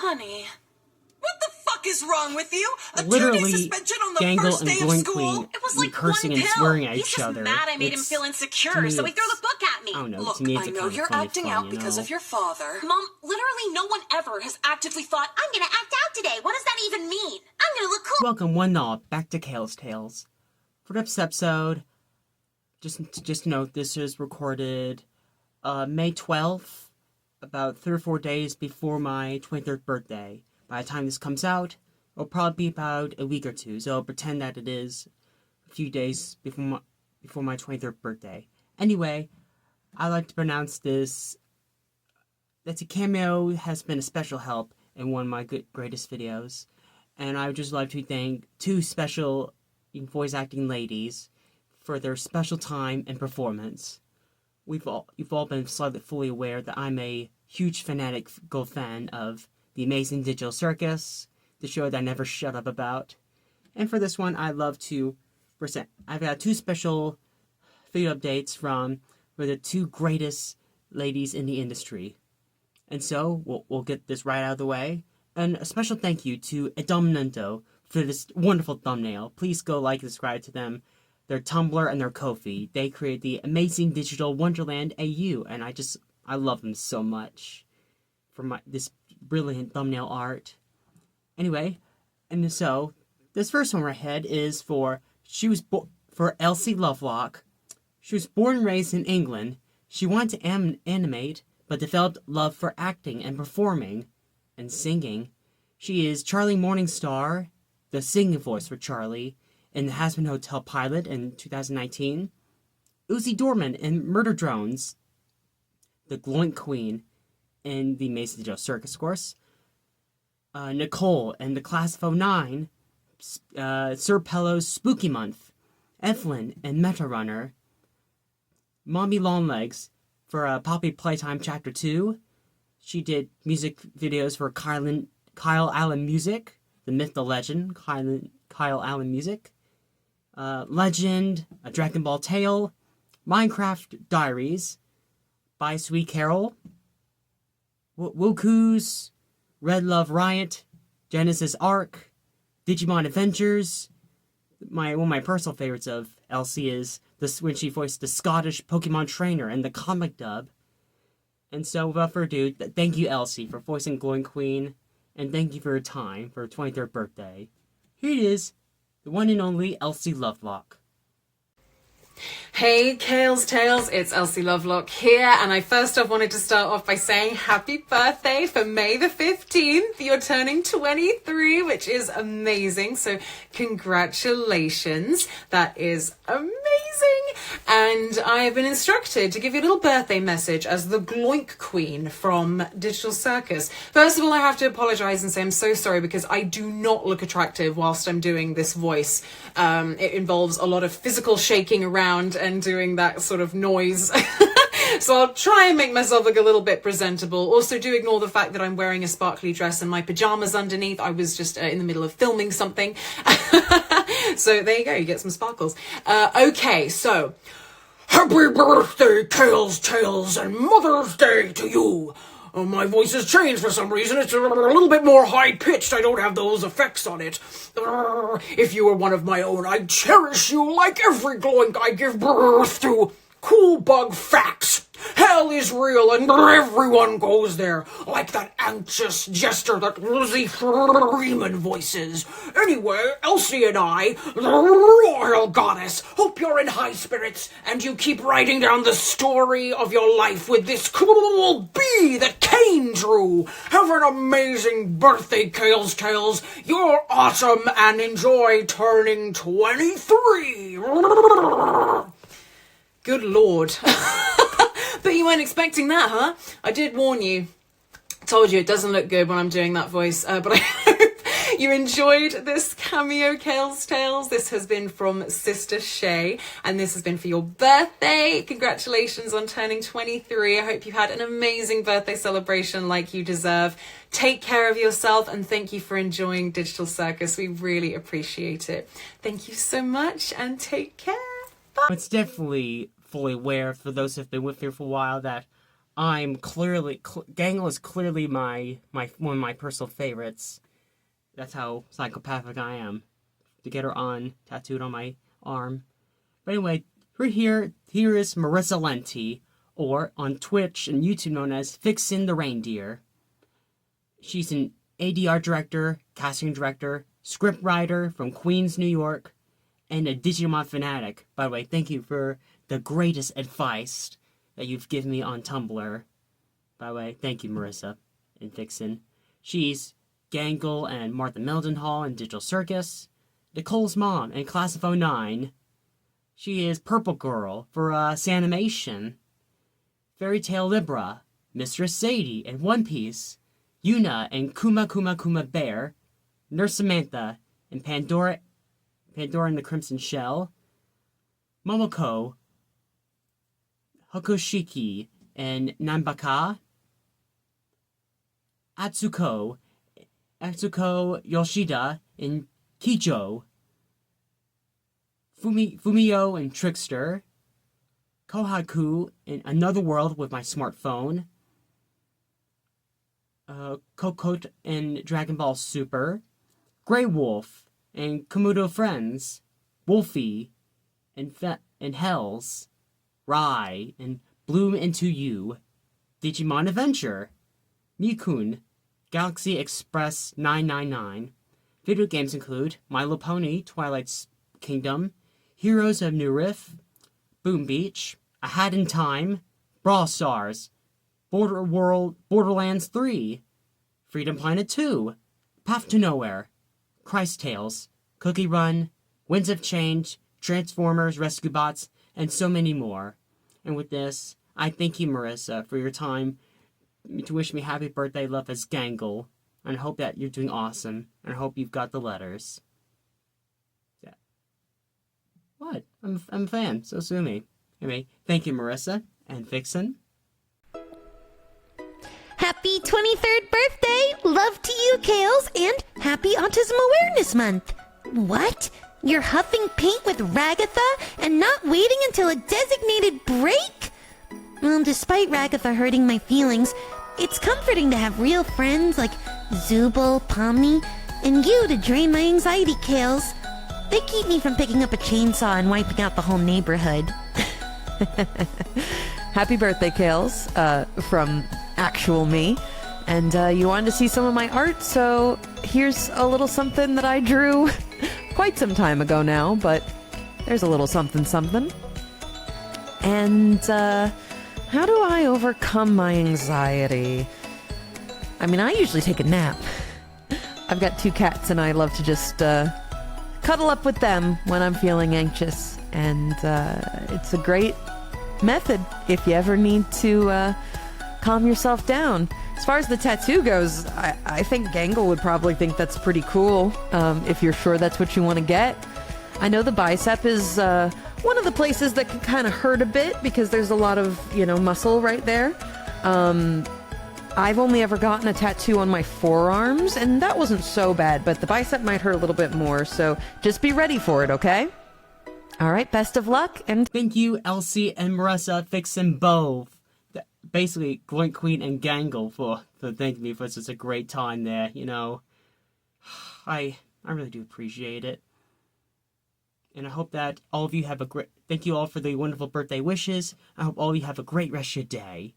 Honey, what the fuck is wrong with you? A Literally, 2-day suspension on the Gangle first and day of Gloink school? Queen It was like cursing one and pill. swearing at He's each just other. mad I made him feel insecure, so he threw the book at me. I don't know, Look, to me it's I a know kind you're of funny acting fun, out you because know? of your father. Mom, literally no one ever has actively thought, I'm gonna act out today. What does that even mean? I'm gonna look cool. Welcome one and all back to Kales Tales. For this episode, just note this is recorded May 12th, about 3 or 4 days before my 23rd birthday. By the time this comes out, it'll probably be about a week or two, so I'll pretend that it is a few days before my 23rd birthday. Anyway, I like to pronounce this that a cameo has been a special help in one of my greatest videos, and I would just like to thank two special voice acting ladies for their special time and performance. You've all been slightly fully aware that I'm a huge fanatical fan of the Amazing Digital Circus, the show that I never shut up about. And for this one, I'd love to present. I've got two special video updates from the two greatest ladies in the industry. And so, we'll get this right out of the way. And a special thank you to Edominento for this wonderful thumbnail. Please go like and subscribe to them, their Tumblr and their Ko-fi. They create the Amazing Digital Wonderland AU, and I love them so much for this brilliant thumbnail art. Anyway, and so this first one right ahead is for Elsie Lovelock. She was born and raised in England. She wanted to animate, but developed love for acting and performing and singing. She is Charlie Morningstar, the singing voice for Charlie, in the Hazbin Hotel pilot in 2019. Uzi Dorman in Murder Drones, the Gloink Queen in the Amazing Digital Circus, of course. Nicole in the Class of 09, Sir Pello's Spooky Month. Evelyn in Meta Runner. Mommy Longlegs for Poppy Playtime Chapter 2. She did music videos for Kyle Allen Music, the myth, the legend, Kyle Allen Music. Legend, A Dragon Ball Tale, Minecraft Diaries, By Sweet Carol, Woku's, Red Love Riot, Genesis Arc, Digimon Adventures. One of my personal favorites of Elsie is when she voiced the Scottish Pokemon trainer in the comic dub. And so, without further ado, thank you, Elsie, for voicing Gloink Queen, and thank you for your time for her 23rd birthday. Here it is, the one and only Elsie Lovelock. Hey Kales Tales, it's Elsie Lovelock here, and I first off wanted to start off by saying happy birthday for May the 15th. You're turning 23, which is amazing, so congratulations. That is amazing. And I have been instructed to give you a little birthday message as the Gloink Queen from Digital Circus. First of all, I have to apologize and say I'm so sorry because I do not look attractive whilst I'm doing this voice. It involves a lot of physical shaking around and doing that sort of noise. So I'll try and make myself look a little bit presentable. Also, do ignore the fact that I'm wearing a sparkly dress and my pajamas underneath. I was just in the middle of filming something. So there you go, you get some sparkles. Okay, so happy birthday, Kales Tales, and Mother's Day to you. My voice has changed for some reason. It's a little bit more high-pitched. I don't have those effects on it. If you were one of my own, I'd cherish you like every Gloink I give birth to. Cool bug facts. Hell is real and everyone goes there. Like that anxious jester that Lizzie Freeman voices. Anyway, Elsie and I, the royal goddess, hope you're in high spirits and you keep writing down the story of your life with this cool bee that Kane drew. Have an amazing birthday, Kales Tales. You're awesome and enjoy turning 23. Good Lord. But you weren't expecting that, huh? I did warn you. Told you it doesn't look good when I'm doing that voice. But I hope you enjoyed this cameo, Kales Tales. This has been from Sister Shay. And this has been for your birthday. Congratulations on turning 23. I hope you had an amazing birthday celebration like you deserve. Take care of yourself and thank you for enjoying Digital Circus. We really appreciate it. Thank you so much and take care. Bye. It's definitely fully aware, for those who have been with me for a while, that Gangle is clearly my one of my personal favorites. That's how psychopathic I am. To get her tattooed on my arm. But anyway, here is Marissa Lenti, or on Twitch and YouTube known as Fixin' the Reindeer. She's an ADR director, casting director, script writer from Queens, New York, and a Digimon fanatic. By the way, thank you for the greatest advice that you've given me on Tumblr. By the way, thank you, Marissa and Fixin'. She's Gangle and Martha Mildenhall in Digital Circus, Nicole's mom in Class of '09. She is Purple Girl for Sanimation, Fairy Tale Libra, Mistress Sadie in One Piece, Yuna and Kuma Kuma Kuma Bear, Nurse Samantha and Pandora and the Crimson Shell, Momoko, Hokushiki and Nanbaka, Atsuko Yoshida in Kijo, Fumio and Trickster, Kohaku in Another World with My Smartphone, Kokot in Dragon Ball Super, Grey Wolf and Komodo Friends, Wolfie and Hells, Rai and Bloom Into You, Digimon Adventure, Mikun, Galaxy Express 999. Video games include My Little Pony, Twilight's Kingdom, Heroes of New Riff, Boom Beach, A Hat in Time, Brawl Stars, Borderlands 3, Freedom Planet 2, Path to Nowhere, Christ Tales, Cookie Run, Winds of Change, Transformers, Rescue Bots, and so many more. And with this, I thank you, Marissa, for your time to wish me happy birthday, love as Gangle, and I hope that you're doing awesome, and I hope you've got the letters. Yeah. What? I'm a fan, so sue me. Anyway, thank you, Marissa, and Vixen. Happy 23rd birthday! Love to you, Kales, and happy Autism Awareness Month! What? You're huffing paint with Ragatha and not waiting until a designated break? Well, despite Ragatha hurting my feelings, it's comforting to have real friends like Zubul, Pomni, and you to drain my anxiety, Kales. They keep me from picking up a chainsaw and wiping out the whole neighborhood. Happy birthday, Kales, from actual me. And you wanted to see some of my art, so here's a little something that I drew quite some time ago now, but there's a little something. And how do I overcome my anxiety? I mean, I usually take a nap. I've got 2 cats, and I love to just cuddle up with them when I'm feeling anxious. And it's a great method if you ever need to calm yourself down. As far as the tattoo goes, I think Gangle would probably think that's pretty cool, if you're sure that's what you want to get. I know the bicep is one of the places that can kind of hurt a bit because there's a lot of, muscle right there. I've only ever gotten a tattoo on my forearms, and that wasn't so bad, but the bicep might hurt a little bit more, so just be ready for it, okay? All right, best of luck, and Thank you, Elsie and Marissa, Fixin' both. Basically, Gloink Queen and Gangle for thanking me for such a great time there, I really do appreciate it. And I hope that all of you have thank you all for the wonderful birthday wishes. I hope all of you have a great rest of your day.